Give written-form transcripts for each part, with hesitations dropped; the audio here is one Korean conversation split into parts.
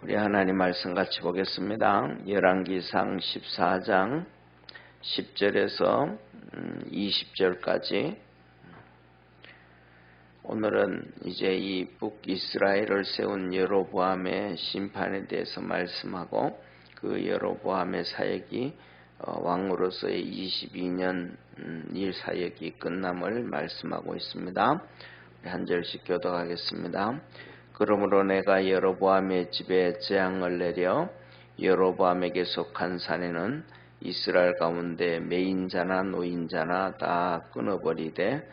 우리 하나님 말씀 같이 보겠습니다. 열왕기상 14장 10절에서 20절까지. 오늘은 이제 이 북이스라엘을 세운 여로보암의 심판에 대해서 말씀하고, 그 여로보암의 사역이 왕으로서의 22년 일 사역이 끝남을 말씀하고 있습니다. 한 절씩 교독하겠습니다. 그러므로 내가 여로보암의 집에 재앙을 내려 여로보암에게 속한 산에는 이스라엘 가운데 매인자나 노인자나 다 끊어버리되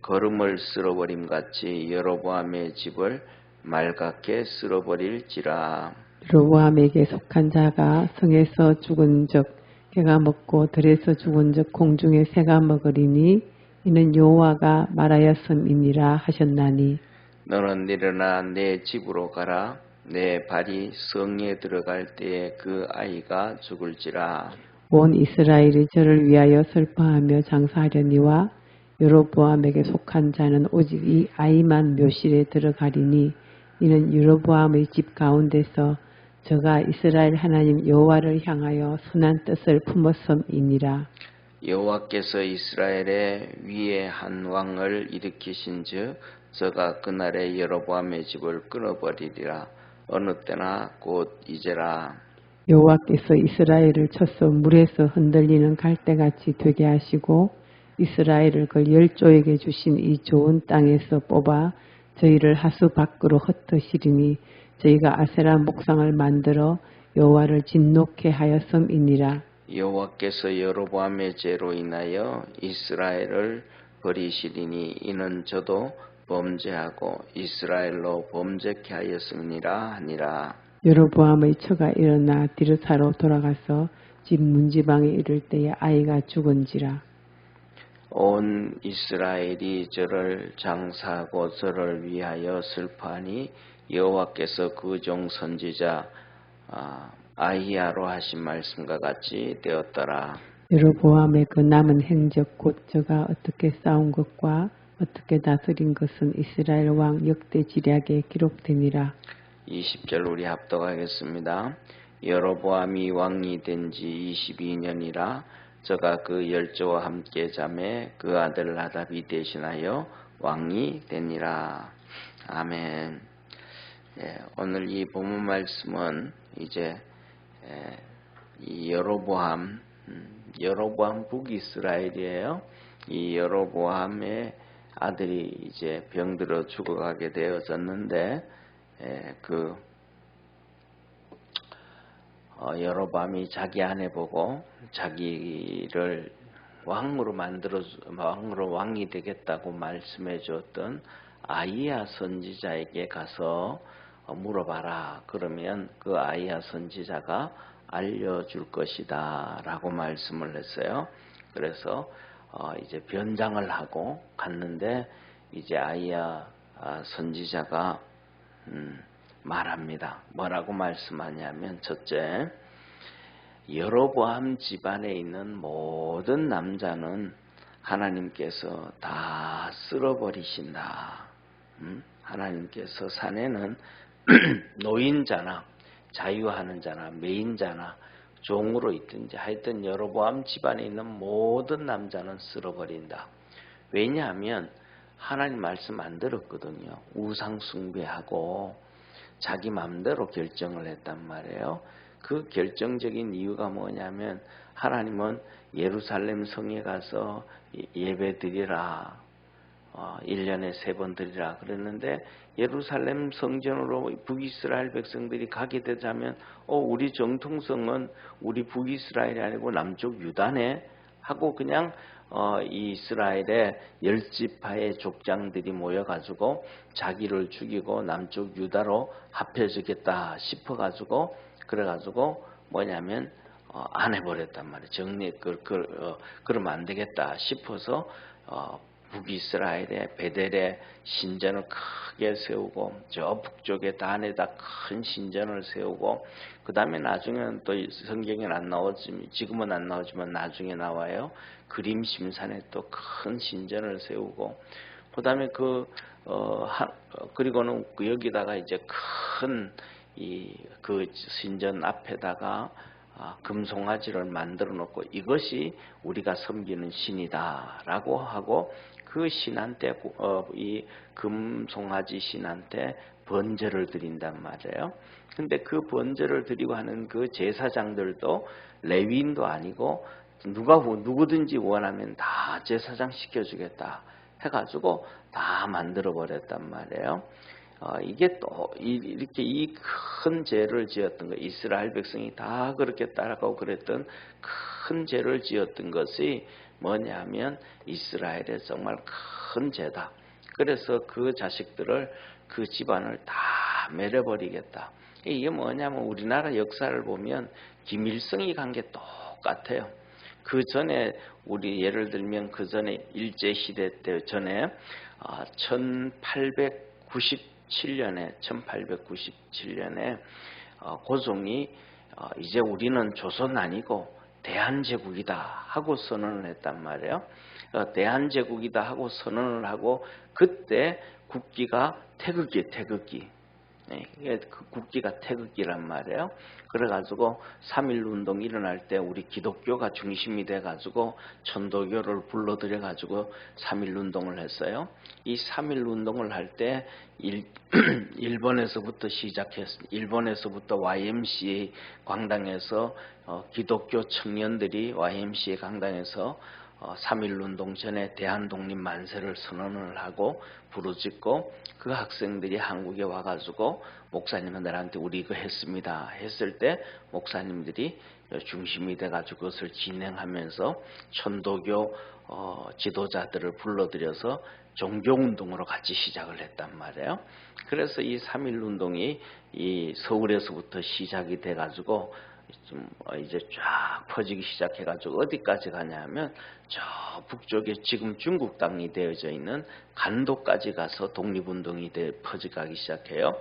거름을 쓸어버림같이 여로보암의 집을 맑게 쓸어버릴지라. 여로보암에게 속한 자가 성에서 죽은 적 개가 먹고 들에서 죽은 적 공중에 새가 먹으리니 이는 여호와가 말하였음이니라 하셨나니, 너는 일어나 내 집으로 가라. 내 발이 성에 들어갈 때에 그 아이가 죽을지라. 온 이스라엘이 저를 위하여 슬퍼하며 장사하려니와 여로보암에게 속한 자는 오직 이 아이만 묘실에 들어가리니 이는 여로보암의 집 가운데서 저가 이스라엘 하나님 여호와를 향하여 선한 뜻을 품었음이니라. 여호와께서 이스라엘의 위에 한 왕을 일으키신즉 저가 그날에 여로보암의 집을 끊어버리리라. 어느 때나 곧 이제라. 여호와께서 이스라엘을 쳐서 물에서 흔들리는 갈대같이 되게 하시고 이스라엘을 그 열조에게 주신 이 좋은 땅에서 뽑아 저희를 하수 밖으로 흩으시리니 저희가 아세라 목상을 만들어 여호와를 진노케 하였음이니라. 여호와께서 여로보암의 죄로 인하여 이스라엘을 버리시리니 이는 저도 범죄하고 이스라엘로 범죄케 하였음이니라 하니라. 여로보암의 처가 일어나 디르사로 돌아가서 집 문지방에 이를 때에 아이가 죽은지라. 온 이스라엘이 저를 장사하고 저를 위하여 슬퍼하니 여호와께서 그 종 선지자 아히야로 하신 말씀과 같이 되었더라. 여로보암의 그 남은 행적 곧 저가 어떻게 싸운 것과 어떻게 다스린 것은 이스라엘 왕 역대 지략에 기록되니라. 20절 우리 합독하겠습니다. 여로보암이 왕이 된 지 22년이라 저가 그 열조와 함께 잠에 그 아들 나답이 대신하여 왕이 되니라. 아멘. 오늘 이 본문 말씀은 이제 이 여로보암 북이스라엘이에요. 이 여로보암의 아들이 이제 병들어 죽어가게 되어졌는데 여로보암이 자기 아내 보고 자기를 왕으로 왕이 되겠다고 말씀해 주었던 아히야 선지자에게 가서 물어봐라. 그러면 그 아히야 선지자가 알려줄 것이다 라고 말씀을 했어요. 그래서 이제 변장을 하고 갔는데 이제 아히야 선지자가 말합니다. 뭐라고 말씀하냐면, 첫째, 여로보암 집안에 있는 모든 남자는 하나님께서 다 쓸어버리신다. 하나님께서 산에는 노인자나 자유하는 자나 매인자나 종으로 있든지 하여튼 여로보암 집안에 있는 모든 남자는 쓸어버린다. 왜냐하면 하나님 말씀 안 들었거든요. 우상 숭배하고 자기 마음대로 결정을 했단 말이에요. 그 결정적인 이유가 뭐냐면 하나님은 예루살렘 성에 가서 예배 드리라. 1년에 3번 드리라 그랬는데 예루살렘 성전으로 북이스라엘 백성들이 가게 되자면 우리 정통성은 우리 북이스라엘이 아니고 남쪽 유다네 하고 그냥 이스라엘의 10지파의 족장들이 모여가지고 자기를 죽이고 남쪽 유다로 합해주겠다 싶어가지고 그래가지고 뭐냐면 안 해버렸단 말이에요. 그러면 안 되겠다 싶어서 북이스라엘의 베델에 신전을 크게 세우고 저 북쪽에 단에다 큰 신전을 세우고 그 다음에 나중에는 또 성경에는 안 나오지만 지금은 안 나오지만 나중에 나와요. 그림 심산에 또 큰 신전을 세우고 그 다음에 그리고는 여기다가 이제 큰 그 신전 앞에다가 금송아지를 만들어 놓고 이것이 우리가 섬기는 신이다라고 하고 그 신한테 이 금송아지 신한테 번제를 드린단 말이에요. 근데 그 번제를 드리고 하는 그 제사장들도 레위인도 아니고 누구든지 원하면 다 제사장 시켜주겠다 해가지고 다 만들어 버렸단 말이에요. 이게 또 이렇게 이 큰 죄를 지었던 거, 이스라엘 백성이 다 그렇게 따라가고 그랬던 큰 죄를 지었던 것이 뭐냐면 이스라엘의 정말 큰 죄다. 그래서 그 자식들을 그 집안을 다 멸해버리겠다. 이게 뭐냐면 우리나라 역사를 보면 김일성이 간 게 똑같아요. 그 전에 우리 예를 들면 그 전에 일제 시대 때 전에 1897년에 고종이 이제 우리는 조선 아니고 대한제국이다 하고 선언을 했단 말이에요. 대한제국이다 하고 선언을 하고 그때 국기가 태극기. 이게 그 국기가 태극기란 말이에요. 그래가지고 3.1운동 일어날 때 우리 기독교가 중심이 돼가지고 천도교를 불러들여가지고 3.1운동을 했어요. 이 3.1운동을 할 때 일본에서부터 시작했습니다. 일본에서부터 YMCA 광당에서 기독교 청년들이 YMCA 강당에서 3.1운동 전에 대한독립만세를 선언을 하고 부르짖고 그 학생들이 한국에 와가지고 목사님들한테 우리 이거 했습니다 했을 때 목사님들이 중심이 돼가지고 그것을 진행하면서 천도교 지도자들을 불러들여서 종교운동으로 같이 시작을 했단 말이에요. 그래서 이 3.1운동이 이 서울에서부터 시작이 돼가지고 좀 이제 쫙 퍼지기 시작해가지고 어디까지 가냐면 저 북쪽에 지금 중국 땅이 되어져 있는 간도까지 가서 독립운동이 퍼져가기 시작해요.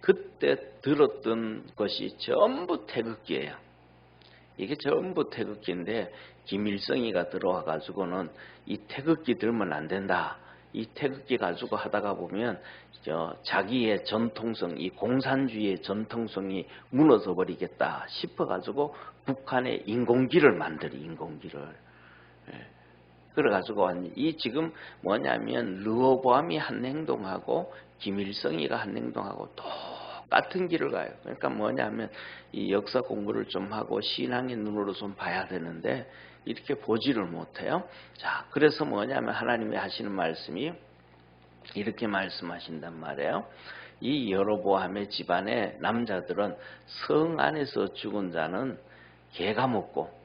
그때 들었던 것이 전부 태극기예요. 이게 전부 태극기인데 김일성이가 들어와 가지고는 이 태극기 들면 안 된다. 이 태극기 가지고 하다가 보면 자기의 전통성, 이 공산주의의 전통성이 무너져 버리겠다 싶어 가지고 북한에 인공기를 만들어 인공기를. 그래 가지고 이 지금 뭐냐면 르호보암이 한 행동하고 김일성이가 한 행동하고 똑같은 길을 가요. 그러니까 뭐냐면 이 역사 공부를 좀 하고 신앙의 눈으로 좀 봐야 되는데 이렇게 보지를 못해요. 자, 그래서 뭐냐면 하나님이 하시는 말씀이 이렇게 말씀하신단 말이에요. 이 여로보암의 집안의 남자들은 성 안에서 죽은 자는 개가 먹고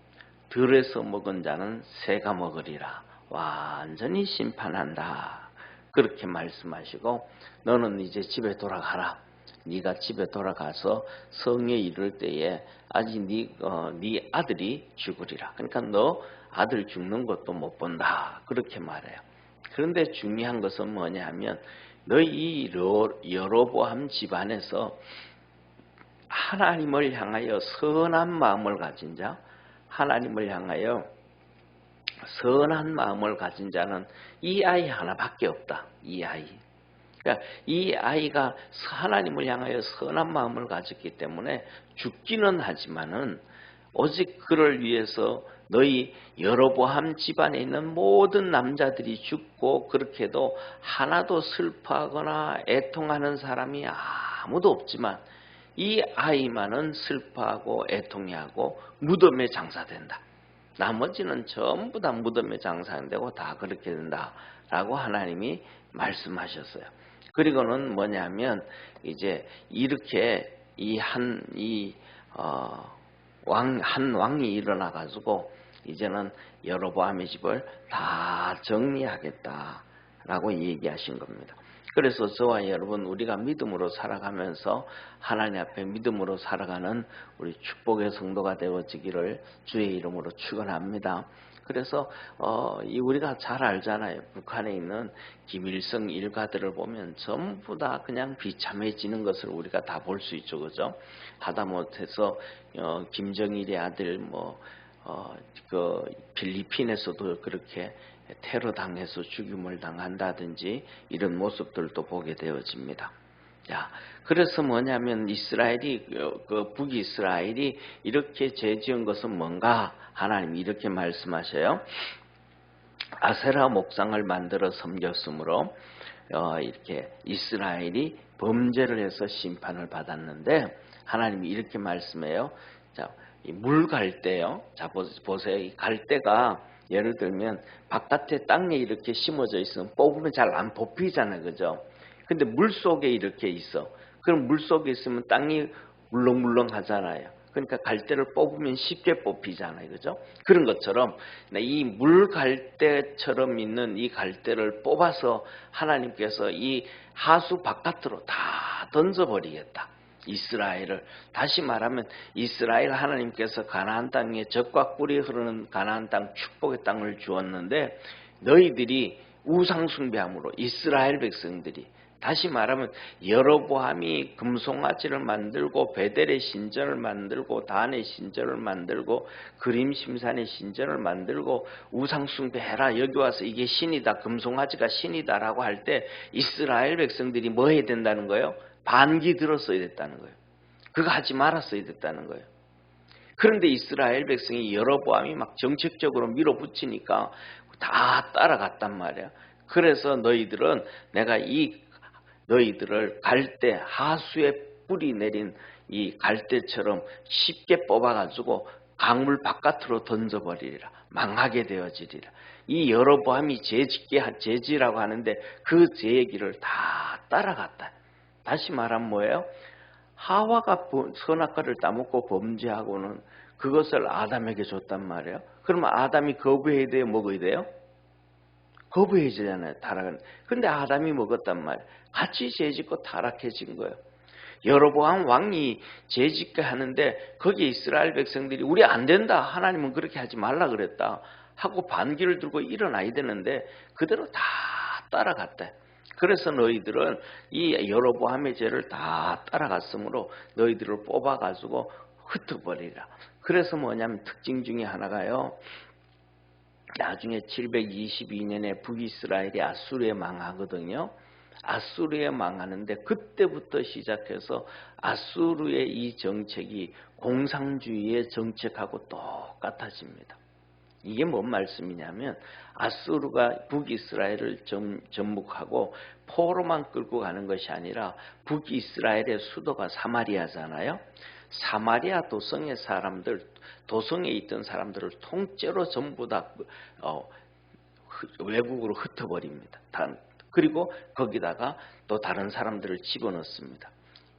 들에서 먹은 자는 새가 먹으리라. 완전히 심판한다. 그렇게 말씀하시고 너는 이제 집에 돌아가라. 네가 집에 돌아가서 성에 이를 때에 아직 네 아들이 죽으리라. 그러니까 너 아들 죽는 것도 못 본다. 그렇게 말해요. 그런데 중요한 것은 뭐냐면 너희 이 여로보암 집안에서 하나님을 향하여 선한 마음을 가진 자, 하나님을 향하여 선한 마음을 가진 자는 이 아이 하나밖에 없다. 이 아이. 그러니까 이 아이가 하나님을 향하여 선한 마음을 가졌기 때문에 죽기는 하지만은 오직 그를 위해서 너희 여로보암 집안에 있는 모든 남자들이 죽고 그렇게 해도 하나도 슬퍼하거나 애통하는 사람이 아무도 없지만 이 아이만은 슬퍼하고 애통해하고 무덤에 장사된다. 나머지는 전부 다 무덤에 장사되고 다 그렇게 된다라고 하나님이 말씀하셨어요. 그리고는 뭐냐면 이제 이렇게 한 왕이 일어나 가지고 이제는 여로보암의 집을 다 정리하겠다라고 얘기하신 겁니다. 그래서 저와 여러분 우리가 믿음으로 살아가면서 하나님 앞에 믿음으로 살아가는 우리 축복의 성도가 되어지기를 주의 이름으로 축원합니다. 그래서 우리가 잘 알잖아요. 북한에 있는 김일성 일가들을 보면 전부 다 그냥 비참해지는 것을 우리가 다 볼 수 있죠, 그죠? 하다못해서 김정일의 아들 그 필리핀에서도 그렇게 테러 당해서 죽임을 당한다든지 이런 모습들도 보게 되어집니다. 자, 그래서 뭐냐면 이스라엘이 그 북이스라엘이 이렇게 죄 지은 것은 뭔가 하나님이 이렇게 말씀하셔요. 아세라 목상을 만들어 섬겼으므로 이렇게 이스라엘이 범죄를 해서 심판을 받았는데 하나님이 이렇게 말씀해요. 자, 물 갈대요. 자, 보세요. 이 갈대가 예를 들면 바깥에 땅에 이렇게 심어져 있으면 뽑으면 잘 안 뽑히잖아요. 그죠? 근데 물 속에 이렇게 있어. 그럼 물 속에 있으면 땅이 물렁물렁 하잖아요. 그러니까 갈대를 뽑으면 쉽게 뽑히잖아요. 그죠? 그런 것처럼 이 물 갈대처럼 있는 이 갈대를 뽑아서 하나님께서 이 하수 바깥으로 다 던져버리겠다. 이스라엘을. 다시 말하면 이스라엘 하나님께서 가나안 땅에 젖과 꿀이 흐르는 가나안 땅 축복의 땅을 주었는데 너희들이 우상 숭배함으로 이스라엘 백성들이 다시 말하면 여로보암이 금송아지를 만들고 베델의 신전을 만들고 단의 신전을 만들고 그림심산의 신전을 만들고 우상숭배해라 여기 와서 이게 신이다 금송아지가 신이다라고 할 때 이스라엘 백성들이 뭐 해야 된다는 거예요? 반기 들었어야 됐다는 거예요. 그거 하지 말았어야 됐다는 거예요. 그런데 이스라엘 백성이 여로보암이 막 정책적으로 밀어붙이니까 다 따라갔단 말이야. 그래서 너희들은 내가 너희들을 갈대 하수에 뿌리 내린 이 갈대처럼 쉽게 뽑아가지고 강물 바깥으로 던져버리리라. 망하게 되어지리라. 이 여로보암이 죄지라고 하는데 그 죄의 길을 다 따라갔다. 다시 말하면 뭐예요? 하와가 선악과를 따먹고 범죄하고는 그것을 아담에게 줬단 말이에요. 그러면 아담이 거부해야 돼요? 먹어야 돼요? 거부해지잖아요. 타락은. 근데 아담이 먹었단 말이에요. 같이 죄짓고 타락해진 거예요. 여로보암 왕이 죄짓게 하는데 거기에 이스라엘 백성들이 우리 안 된다. 하나님은 그렇게 하지 말라 그랬다. 하고 반기를 들고 일어나야 되는데 그대로 다 따라갔다. 그래서 너희들은 이 여로보암의 죄를 다 따라갔으므로 너희들을 뽑아가지고 흩어버리라. 그래서 뭐냐면 특징 중에 하나가요. 나중에 722년에 북이스라엘이 아수르에 망하거든요. 아수르에 망하는데 그때부터 시작해서 아수르의 이 정책이 공산주의의 정책하고 똑같아집니다. 이게 뭔 말씀이냐면 아수르가 북이스라엘을 정복하고 포로만 끌고 가는 것이 아니라 북이스라엘의 수도가 사마리아잖아요. 사마리아 도성의 사람들, 도성에 있던 사람들을 통째로 전부 다 외국으로 흩어버립니다. 그리고 거기다가 또 다른 사람들을 집어넣습니다.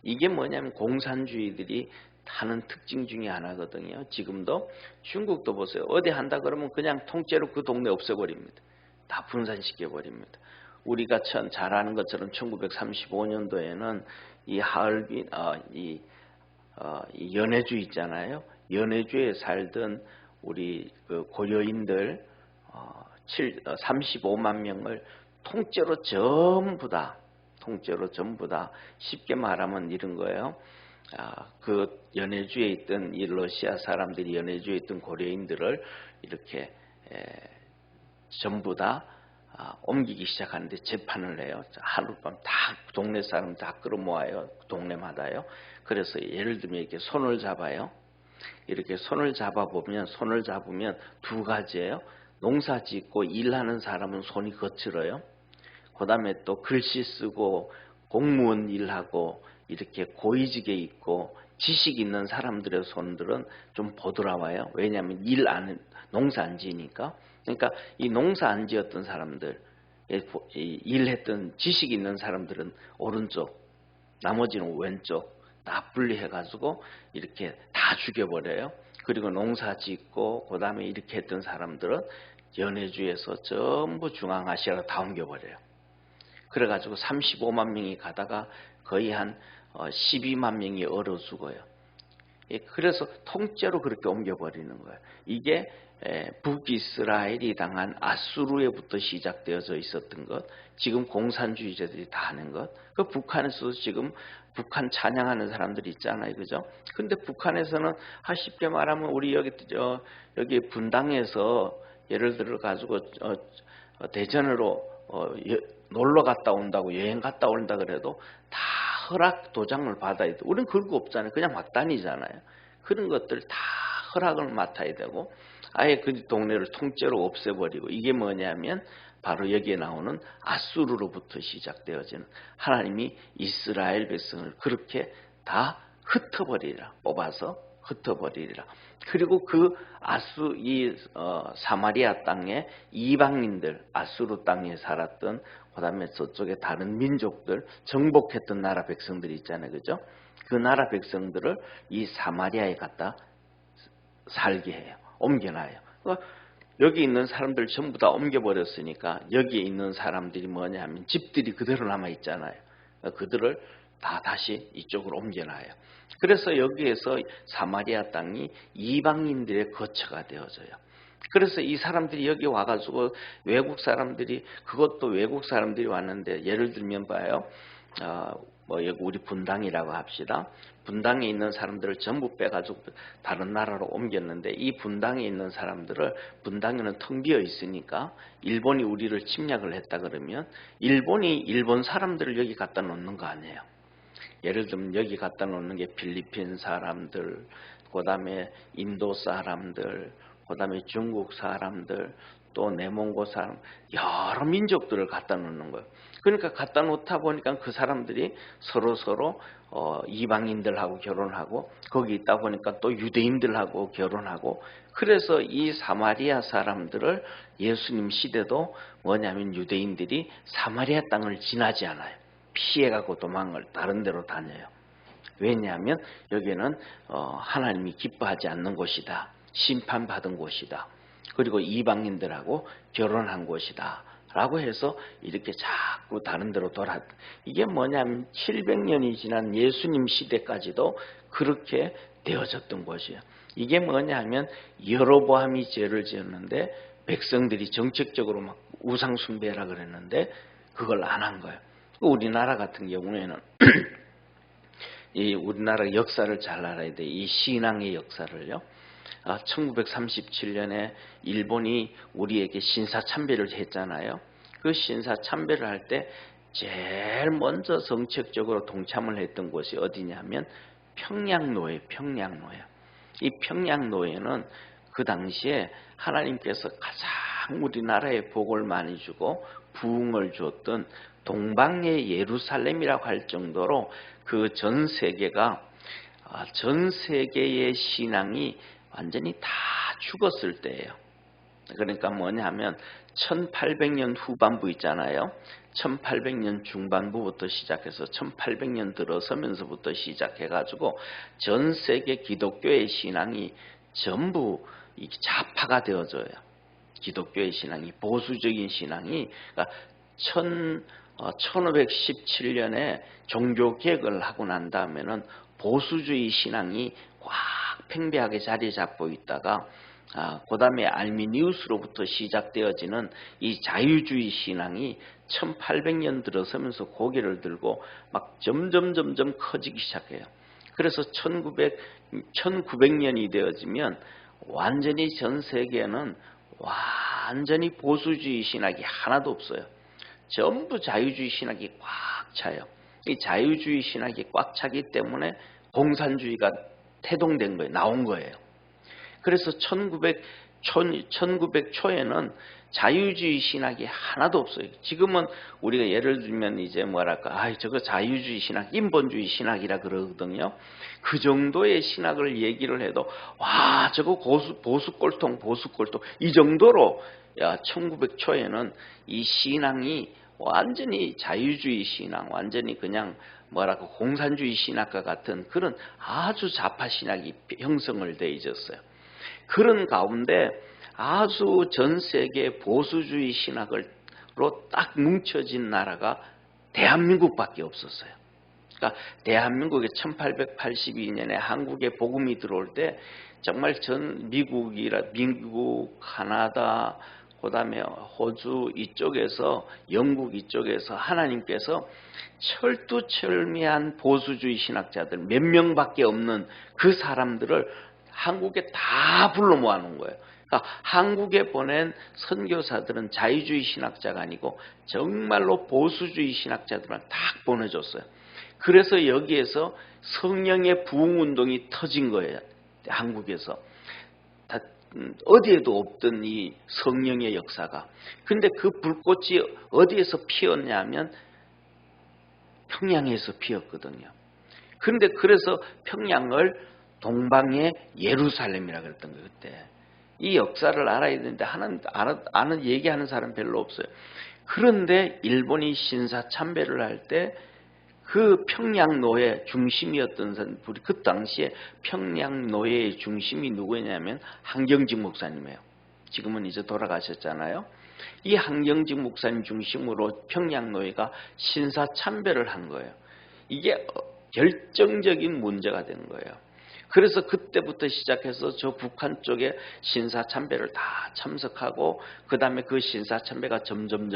이게 뭐냐면 공산주의들이 하는 특징 중에 하나거든요. 지금도 중국도 보세요. 어디 한다 그러면 그냥 통째로 그 동네 없애버립니다. 다 분산시켜버립니다. 우리가 잘 아는 것처럼 1935년도에는 이 하얼빈, 이 연해주 있잖아요. 연해주에 살던 우리 그 고려인들 35만 명을 통째로 전부 다 쉽게 말하면 이런 거예요. 그 연해주에 있던 이 러시아 사람들이 연해주에 있던 고려인들을 이렇게 전부 다 옮기기 시작하는데 재판을 해요. 하룻밤 다 동네 사람 다 끌어모아요. 동네마다요. 그래서 예를 들면 이렇게 손을 잡아요. 이렇게 손을 잡으면 두 가지예요. 농사 짓고 일하는 사람은 손이 거칠어요. 그 다음에 또 글씨 쓰고 공무원 일하고 이렇게 고위직에 있고 지식 있는 사람들의 손들은 좀 보드라워요. 왜냐하면 농사 안 지니까. 그러니까 이 농사 안 지었던 사람들, 일했던 지식 있는 사람들은 오른쪽, 나머지는 왼쪽 다 분리해가지고 이렇게 다 죽여버려요. 그리고 농사 짓고 그 다음에 이렇게 했던 사람들은 연해주에서 전부 중앙아시아로 다 옮겨버려요. 그래가지고 35만 명이 가다가 거의 한 12만 명이 얼어 죽어요. 그래서 통째로 그렇게 옮겨버리는 거예요. 이게 북이스라엘이 당한 아수르에부터 시작되어져 있었던 것, 지금 공산주의자들이 다 하는 것, 그 북한에서도 지금 북한 찬양하는 사람들이 있잖아요, 그죠? 근데 북한에서는 쉽게 말하면 우리 여기 분당에서 예를 들어 가지고 대전으로 놀러 갔다 온다고 여행 갔다 온다 그래도 다 허락 도장을 받아야 돼. 우리는 그런 거 없잖아요. 그냥 막 다니잖아요. 그런 것들 다 허락을 맡아야 되고 아예 그 동네를 통째로 없애버리고 이게 뭐냐면 바로 여기에 나오는 아수르로부터 시작되어지는 하나님이 이스라엘 백성을 그렇게 다 흩어버리라. 뽑아서 흩어버리리라. 그리고 그 사마리아 땅에 이방인들 아수르 땅에 살았던 그다음에 저쪽에 다른 민족들 정복했던 나라 백성들이 있잖아요. 그죠? 그 나라 백성들을 이 사마리아에 갖다 살게 해요. 옮겨놔요. 그러니까 여기 있는 사람들 전부 다 옮겨버렸으니까 여기에 있는 사람들이 뭐냐면 집들이 그대로 남아있잖아요. 그들을 다 다시 이쪽으로 옮겨놔요. 그래서 여기에서 사마리아 땅이 이방인들의 거처가 되어져요. 그래서 이 사람들이 여기 와가지고 외국 사람들이 그것도 외국 사람들이 왔는데 예를 들면 봐요. 여기 우리 분당이라고 합시다. 분당에 있는 사람들을 전부 빼가지고 다른 나라로 옮겼는데 이 분당에 있는 사람들을 분당에는 텅 비어 있으니까 일본이 우리를 침략을 했다 그러면 일본이 일본 사람들을 여기 갖다 놓는 거 아니에요. 예를 들면 여기 갖다 놓는 게 필리핀 사람들, 그다음에 인도 사람들, 그다음에 중국 사람들, 또 내몽고 사람, 여러 민족들을 갖다 놓는 거예요. 그러니까 갖다 놓다 보니까 그 사람들이 서로 이방인들하고 결혼하고 거기 있다 보니까 또 유대인들하고 결혼하고 그래서 이 사마리아 사람들을 예수님 시대도 뭐냐면 유대인들이 사마리아 땅을 지나지 않아요. 피해가고 도망을 다른 데로 다녀요. 왜냐하면 여기는 하나님이 기뻐하지 않는 곳이다. 심판받은 곳이다. 그리고 이방인들하고 결혼한 곳이다. 라고 해서 이렇게 자꾸 다른 데로 이게 뭐냐면 700년이 지난 예수님 시대까지도 그렇게 되어졌던 것이에요. 이게 뭐냐면 여로보암이 죄를 지었는데 백성들이 정책적으로 막 우상 숭배라 그랬는데 그걸 안 한 거예요. 우리나라 같은 경우에는 이 우리나라 역사를 잘 알아야 돼. 이 신앙의 역사를요. 1937년에 일본이 우리에게 신사참배를 했잖아요. 그 신사참배를 할 때 제일 먼저 정책적으로 동참을 했던 곳이 어디냐면 평양노예. 이 평양노예는 그 당시에 하나님께서 가장 우리나라에 복을 많이 주고 부흥을 줬던 동방의 예루살렘이라고 할 정도로 그 전 세계의 신앙이 완전히 다 죽었을 때예요. 그러니까 뭐냐면 1800년 후반부 있잖아요. 1800년 중반부부터 시작해서 1800년 들어서면서부터 시작해가지고 전 세계 기독교의 신앙이 전부 좌파가 되어져요. 기독교의 신앙이 보수적인 신앙이 그러니까 1517년에 종교개혁을 하고 난 다음에는 보수주의 신앙이 꽉 팽배하게 자리 잡고 있다가 그 다음에 알미니우스로부터 시작되어지는 이 자유주의 신앙이 1800년 들어서면서 고개를 들고 막 점점 커지기 시작해요. 그래서 1900년이 되어지면 완전히 전 세계에는 완전히 보수주의 신학이 하나도 없어요. 전부 자유주의 신학이 꽉 차요. 이 자유주의 신학이 꽉 차기 때문에 공산주의가 태동된 거예요. 나온 거예요. 그래서 1900 초에는 자유주의 신학이 하나도 없어요. 지금은 우리가 예를 들면 이제 저거 자유주의 신학, 인본주의 신학이라 그러거든요. 그 정도의 신학을 얘기를 해도 와 저거 보수 꼴통 이 정도로 1900 초에는 이 신앙이 완전히 자유주의 신앙, 완전히 그냥 공산주의 신학과 같은 그런 아주 좌파 신학이 형성을 돼 있었어요. 그런 가운데 아주 전 세계 보수주의 신학으로 딱 뭉쳐진 나라가 대한민국밖에 없었어요. 그러니까 대한민국에 1882년에 한국에 복음이 들어올 때 정말 전 미국, 카나다, 그다음에 호주 이쪽에서 영국 이쪽에서 하나님께서 철두철미한 보수주의 신학자들 몇 명밖에 없는 그 사람들을 한국에 다 불러 모아놓은 거예요. 그러니까 한국에 보낸 선교사들은 자유주의 신학자가 아니고 정말로 보수주의 신학자들만 딱 보내줬어요. 그래서 여기에서 성령의 부흥운동이 터진 거예요. 한국에서. 어디에도 없던 이 성령의 역사가. 근데 그 불꽃이 어디에서 피었냐면 평양에서 피었거든요. 그런데 그래서 평양을 동방의 예루살렘이라 그랬던 거예요. 그때. 이 역사를 알아야 되는데 아는 얘기하는 사람 별로 없어요. 그런데 일본이 신사참배를 할 때 그 평양노예 중심이었던 사람, 그 당시에 평양노예의 중심이 누구냐면 한경직 목사님이에요. 지금은 이제 돌아가셨잖아요. 이 한경직 목사님 중심으로 평양노예가 신사참배를 한 거예요. 이게 결정적인 문제가 된 거예요. 그래서 그때부터 시작해서 저 북한 쪽에 신사참배를 다 참석하고 그 다음에 그 신사참배가 점점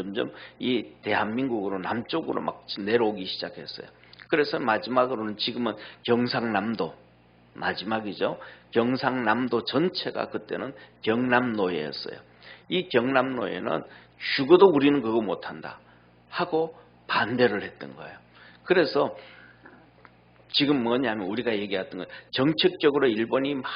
이 대한민국으로 남쪽으로 막 내려오기 시작했어요. 그래서 마지막으로는 지금은 경상남도 마지막이죠. 경상남도 전체가 그때는 경남노예였어요. 이 경남노예는 죽어도 우리는 그거 못한다 하고 반대를 했던 거예요. 그래서 지금 뭐냐면 우리가 얘기했던 건 정책적으로 일본이 막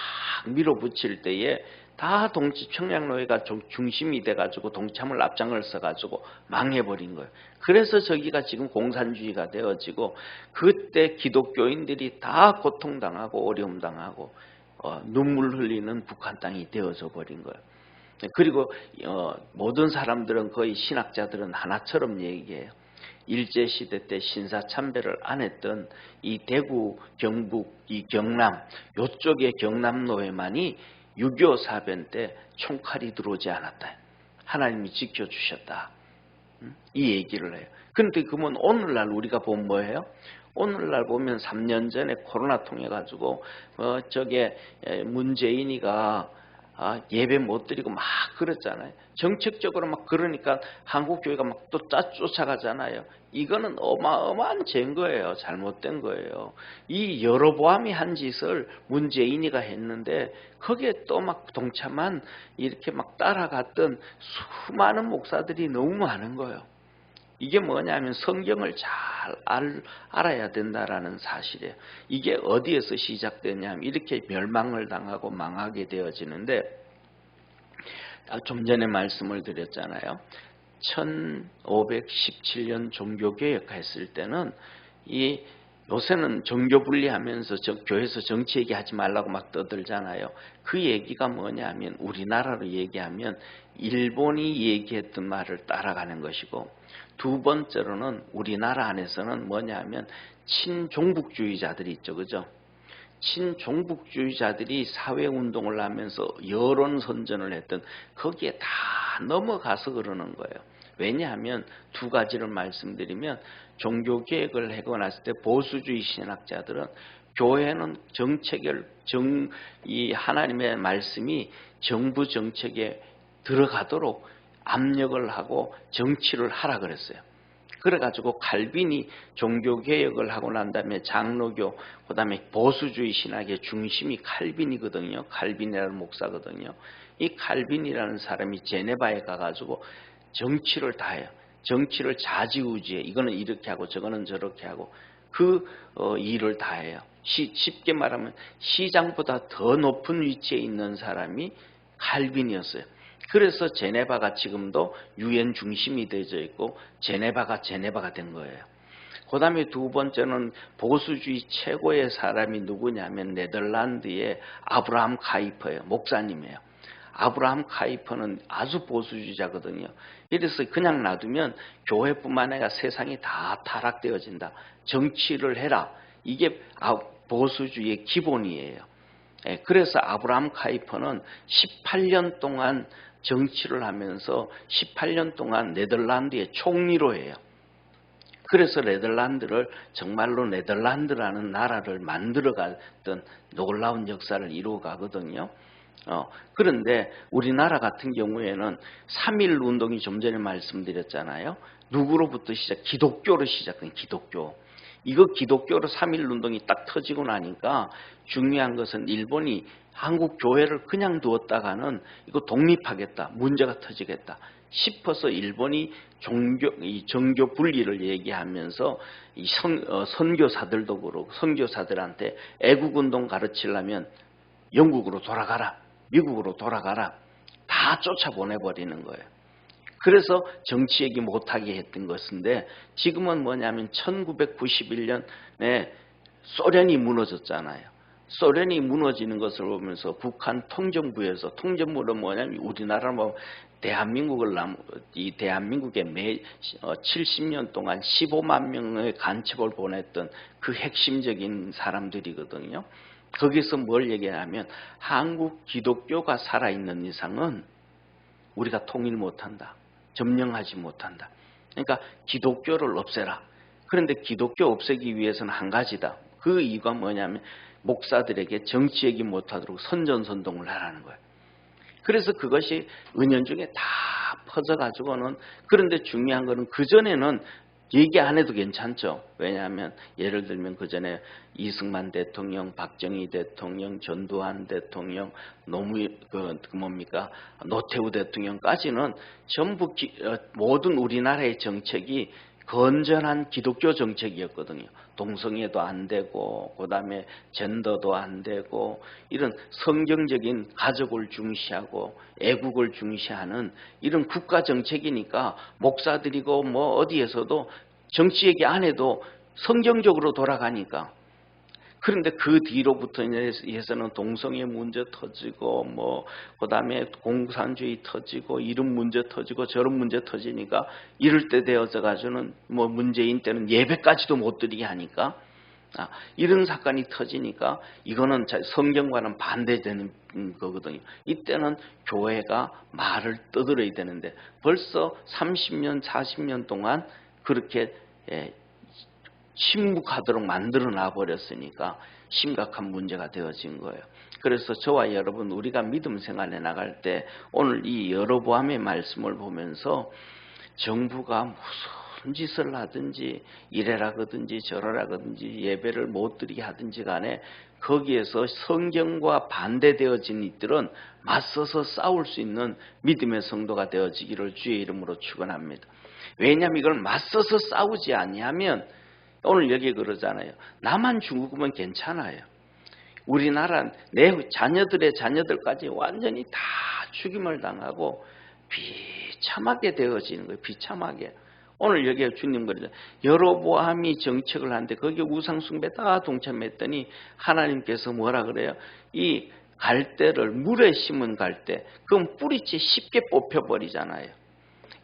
밀어붙일 때에 다 평양노예가 중심이 돼가지고 동참을 앞장을 써가지고 망해버린 거예요. 그래서 저기가 지금 공산주의가 되어지고 그때 기독교인들이 다 고통당하고 어려움당하고 눈물 흘리는 북한 땅이 되어져 버린 거예요. 그리고 모든 사람들은 거의 신학자들은 하나처럼 얘기해요. 일제시대 때 신사참배를 안 했던 이 대구, 경북, 이 경남 요쪽의 경남노예만이 6.25 사변 때 총칼이 들어오지 않았다. 하나님이 지켜주셨다. 이 얘기를 해요. 그런데 그러면 오늘날 우리가 보면 뭐예요? 오늘날 보면 3년 전에 코로나 통해 가지고 저게 문재인이가 예배 못 드리고 막 그랬잖아요. 정책적으로 막 그러니까 한국교회가 막 또 쫓아가잖아요. 이거는 어마어마한 죄인 거예요. 잘못된 거예요. 이 여로보암이 한 짓을 문재인이가 했는데 거기에 또 막 동참한 이렇게 막 따라갔던 수많은 목사들이 너무 많은 거예요. 이게 뭐냐면 성경을 잘 알아야 된다라는 사실이에요. 이게 어디에서 시작되냐면 이렇게 멸망을 당하고 망하게 되어지는데 좀 전에 말씀을 드렸잖아요. 1517년 종교개혁했을 때는 요새는 종교 분리하면서 교회에서 정치 얘기하지 말라고 막 떠들잖아요. 그 얘기가 뭐냐면 우리나라로 얘기하면 일본이 얘기했던 말을 따라가는 것이고 두 번째로는 우리나라 안에서는 뭐냐면 친종북주의자들이 있죠. 그죠? 친종북주의자들이 사회운동을 하면서 여론 선전을 했던 거기에 다 넘어가서 그러는 거예요. 왜냐하면 두 가지를 말씀드리면 종교개혁을 하고 났을 때 보수주의 신학자들은 교회는 이 하나님의 말씀이 정부 정책에 들어가도록 압력을 하고 정치를 하라 그랬어요. 그래가지고 칼빈이 종교개혁을 하고 난 다음에 장로교, 그 다음에 보수주의 신학의 중심이 칼빈이거든요. 칼빈이라는 목사거든요. 이 칼빈이라는 사람이 제네바에 가가지고 정치를 다 해요. 정치를 좌지우지해. 이거는 이렇게 하고 저거는 저렇게 하고 그 일을 다 해요. 쉽게 말하면 시장보다 더 높은 위치에 있는 사람이 칼빈이었어요. 그래서 제네바가 지금도 유엔 중심이 되어져 있고 제네바가 된 거예요. 그 다음에 두 번째는 보수주의 최고의 사람이 누구냐면 네덜란드의 아브라함 카이퍼예요. 목사님이에요. 아브라함 카이퍼는 아주 보수주의자거든요. 이래서 그냥 놔두면 교회뿐만 아니라 세상이 다 타락되어진다. 정치를 해라. 이게 보수주의의 기본이에요. 그래서 아브라함 카이퍼는 18년 동안 정치를 하면서 18년 동안 네덜란드의 총리로 해요. 그래서 네덜란드를 정말로 네덜란드라는 나라를 만들어갔던 놀라운 역사를 이루어가거든요. 그런데 우리나라 같은 경우에는 3.1 운동이 좀 전에 말씀드렸잖아요. 누구로부터 기독교로 시작된 기독교. 이거 기독교로 3.1 운동이 딱 터지고 나니까 중요한 것은 일본이 한국 교회를 그냥 두었다가는 이거 독립하겠다. 문제가 터지겠다. 싶어서 일본이 이 정교 분리를 얘기하면서 이 선교사들도 그렇고 선교사들한테 애국운동 가르치려면 영국으로 돌아가라, 미국으로 돌아가라 다 쫓아보내버리는 거예요. 그래서 정치 얘기 못하게 했던 것인데 지금은 뭐냐면 1991년에 소련이 무너졌잖아요. 소련이 무너지는 것을 보면서 북한 통정부에서 통정부는 뭐냐면 우리나라 뭐 대한민국에 매 70년 동안 15만 명의 간첩을 보냈던 그 핵심적인 사람들이거든요. 거기서 뭘 얘기하냐면 한국 기독교가 살아있는 이상은 우리가 통일 못한다. 점령하지 못한다. 그러니까 기독교를 없애라. 그런데 기독교 없애기 위해서는 한 가지다. 그 이유가 뭐냐면 목사들에게 정치 얘기 못하도록 선전선동을 하라는 거예요. 그래서 그것이 은연중에 다 퍼져가지고는 그런데 중요한 거는 그전에는 얘기 안 해도 괜찮죠. 왜냐하면 예를 들면 그전에 이승만 대통령, 박정희 대통령, 전두환 대통령, 노태우 대통령까지는 전부 모든 우리나라의 정책이 건전한 기독교 정책이었거든요. 동성애도 안 되고 그다음에 젠더도 안 되고 이런 성경적인 가족을 중시하고 애국을 중시하는 이런 국가 정책이니까 목사들이고 뭐 어디에서도 정치 얘기 안 해도 성경적으로 돌아가니까. 그런데 그 뒤로부터 해서는 동성애 문제 터지고 뭐 그다음에 공산주의 터지고 이런 문제 터지고 저런 문제 터지니까 이럴 때 되어져 가지고는 뭐 문재인 때는 예배까지도 못 드리게 하니까 이런 사건이 터지니까 이거는 성경과는 반대되는 거거든요. 이때는 교회가 말을 떠들어야 되는데 벌써 30년 40년 동안 그렇게 침묵하도록 만들어 놔버렸으니까 심각한 문제가 되어진 거예요. 그래서 저와 여러분 우리가 믿음 생활에 나갈 때 오늘 이 여로보암의 말씀을 보면서 정부가 무슨 짓을 하든지 이래라거든지 저래라거든지 예배를 못 드리게 하든지 간에 거기에서 성경과 반대되어진 이들은 맞서서 싸울 수 있는 믿음의 성도가 되어지기를 주의 이름으로 축원합니다. 왜냐하면 이걸 맞서서 싸우지 아니하면 오늘 여기 그러잖아요. 나만 죽으면 괜찮아요. 우리나라 내 자녀들의 자녀들까지 완전히 다 죽임을 당하고 비참하게 되어지는 거예요. 비참하게. 오늘 여기 주님 그러죠. 여로보암이 정책을 하는데 거기에 우상숭배 다 동참했더니 하나님께서 뭐라 그래요? 이 갈대를 물에 심은 갈대 그럼 뿌리째 쉽게 뽑혀버리잖아요.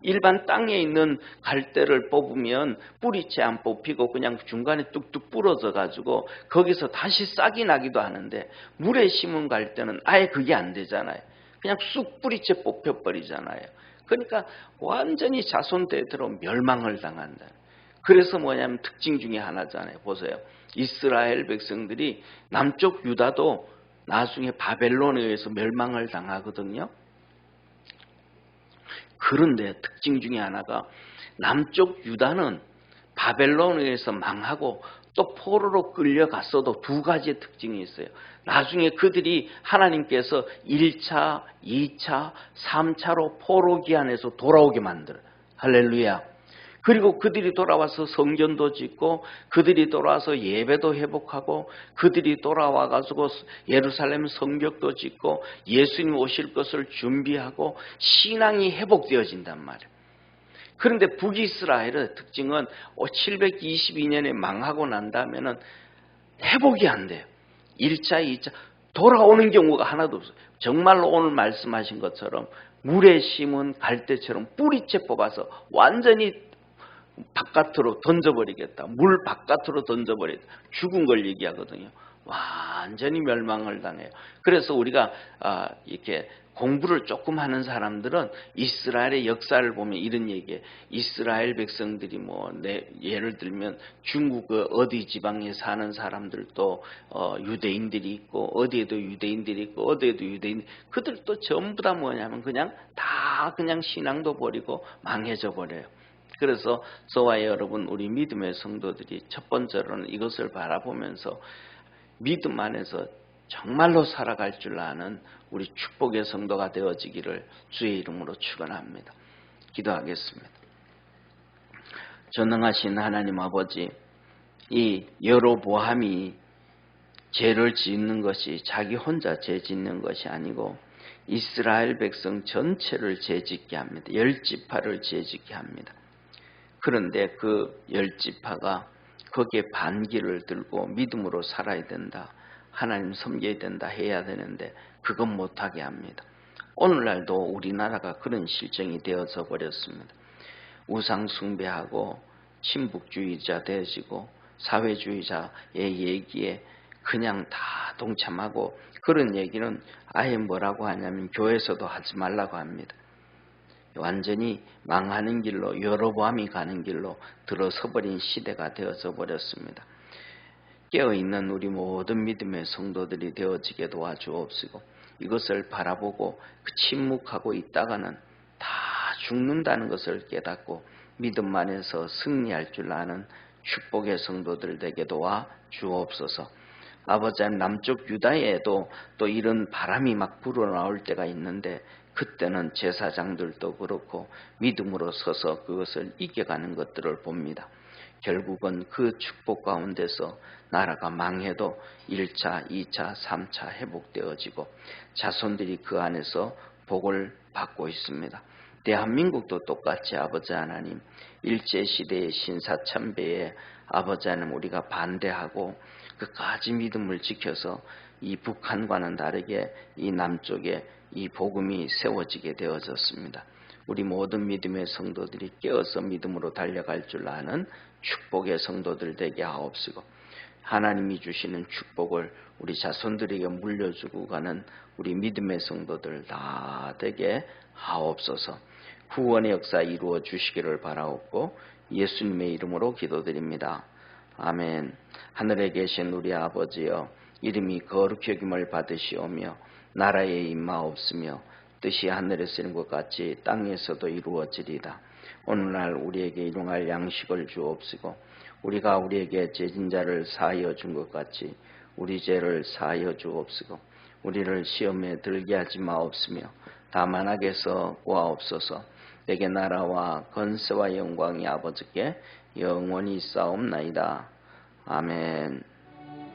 일반 땅에 있는 갈대를 뽑으면 뿌리채 안 뽑히고 그냥 중간에 뚝뚝 부러져 가지고 거기서 다시 싹이 나기도 하는데 물에 심은 갈대는 아예 그게 안 되잖아요. 그냥 쑥 뿌리채 뽑혀버리잖아요. 그러니까 완전히 자손대대로 멸망을 당한다. 그래서 뭐냐면 특징 중에 하나잖아요. 보세요. 이스라엘 백성들이 남쪽 유다도 나중에 바벨론에 의해서 멸망을 당하거든요. 그런데 특징 중에 하나가 남쪽 유다는 바벨론에 의해서 망하고 또 포로로 끌려갔어도 두 가지의 특징이 있어요. 나중에 그들이 하나님께서 1차, 2차, 3차로 포로 기한에서 돌아오게 만들어요. 할렐루야. 그리고 그들이 돌아와서 성전도 짓고 그들이 돌아와서 예배도 회복하고 그들이 돌아와 가지고 예루살렘 성벽도 짓고 예수님 오실 것을 준비하고 신앙이 회복되어진단 말이에요. 그런데 북이스라엘의 특징은 722년에 망하고 난 다음에는 회복이 안 돼요. 1차, 2차 돌아오는 경우가 하나도 없어요. 정말로 오늘 말씀하신 것처럼 물에 심은 갈대처럼 뿌리채 뽑아서 완전히 바깥으로 던져버리겠다. 물 바깥으로 던져버리겠다. 죽은 걸 얘기하거든요. 완전히 멸망을 당해요. 그래서 우리가 이렇게 공부를 조금 하는 사람들은 이스라엘의 역사를 보면 이런 얘기예요. 이스라엘 백성들이 예를 들면 중국 어디 지방에 사는 사람들도 유대인들이 있고 어디에도 유대인들이 있고 어디에도 유대인 그들도 전부 다 뭐냐면 그냥 신앙도 버리고 망해져 버려요. 그래서 저와 여러분 우리 믿음의 성도들이 첫 번째로는 이것을 바라보면서 믿음 안에서 정말로 살아갈 줄 아는 우리 축복의 성도가 되어지기를 주의 이름으로 축원합니다. 기도하겠습니다. 전능하신 하나님 아버지, 이 여로보암이 죄를 짓는 것이 자기 혼자 죄 짓는 것이 아니고 이스라엘 백성 전체를 죄짓게 합니다. 10지파를 죄짓게 합니다. 그런데 그 10지파가 거기에 반기를 들고 믿음으로 살아야 된다, 하나님 섬겨야 된다 해야 되는데 그건 못하게 합니다. 오늘날도 우리나라가 그런 실정이 되어져 버렸습니다. 우상 숭배하고 친북주의자 되어지고 사회주의자의 얘기에 그냥 다 동참하고, 그런 얘기는 아예 뭐라고 하냐면 교회에서도 하지 말라고 합니다. 완전히 망하는 길로, 여로보암이 가는 길로 들어서버린 시대가 되어져 버렸습니다. 깨어있는 우리 모든 믿음의 성도들이 되어지게 도와주옵시고, 이것을 바라보고 침묵하고 있다가는 다 죽는다는 것을 깨닫고 믿음 안에서 승리할 줄 아는 축복의 성도들 되게 도와주옵소서. 아버지, 남쪽 유다에도 또 이런 바람이 막 불어나올 때가 있는데 그때는 제사장들도 그렇고 믿음으로 서서 그것을 이겨가는 것들을 봅니다. 결국은 그 축복 가운데서 나라가 망해도 1차, 2차, 3차 회복되어지고 자손들이 그 안에서 복을 받고 있습니다. 대한민국도 똑같이 아버지 하나님, 일제시대의 신사참배에 아버지 하나님 우리가 반대하고 끝까지 믿음을 지켜서 이 북한과는 다르게 이 남쪽에 이 복음이 세워지게 되어졌습니다. 우리 모든 믿음의 성도들이 깨어서 믿음으로 달려갈 줄 아는 축복의 성도들 되게 하옵시고, 하나님이 주시는 축복을 우리 자손들에게 물려주고 가는 우리 믿음의 성도들 다 되게 하옵소서. 구원의 역사 이루어 주시기를 바라옵고 예수님의 이름으로 기도드립니다. 아멘. 하늘에 계신 우리 아버지여, 이름이 거룩히 여김을 받으시오며 나라에 임하옵시며 뜻이 하늘에서 이룬 것 같이 땅에서도 이루어지리다. 오늘날 우리에게 일용할 양식을 주옵시고 우리가 우리에게 죄진 자를 사하여 준 것 같이 우리 죄를 사하여 주옵시고 우리를 시험에 들게 하지 마옵시며 다만 악에서 구하옵소서. 내게 나라와 권세와 영광이 아버지께 영원히 있사옵나이다. 아멘.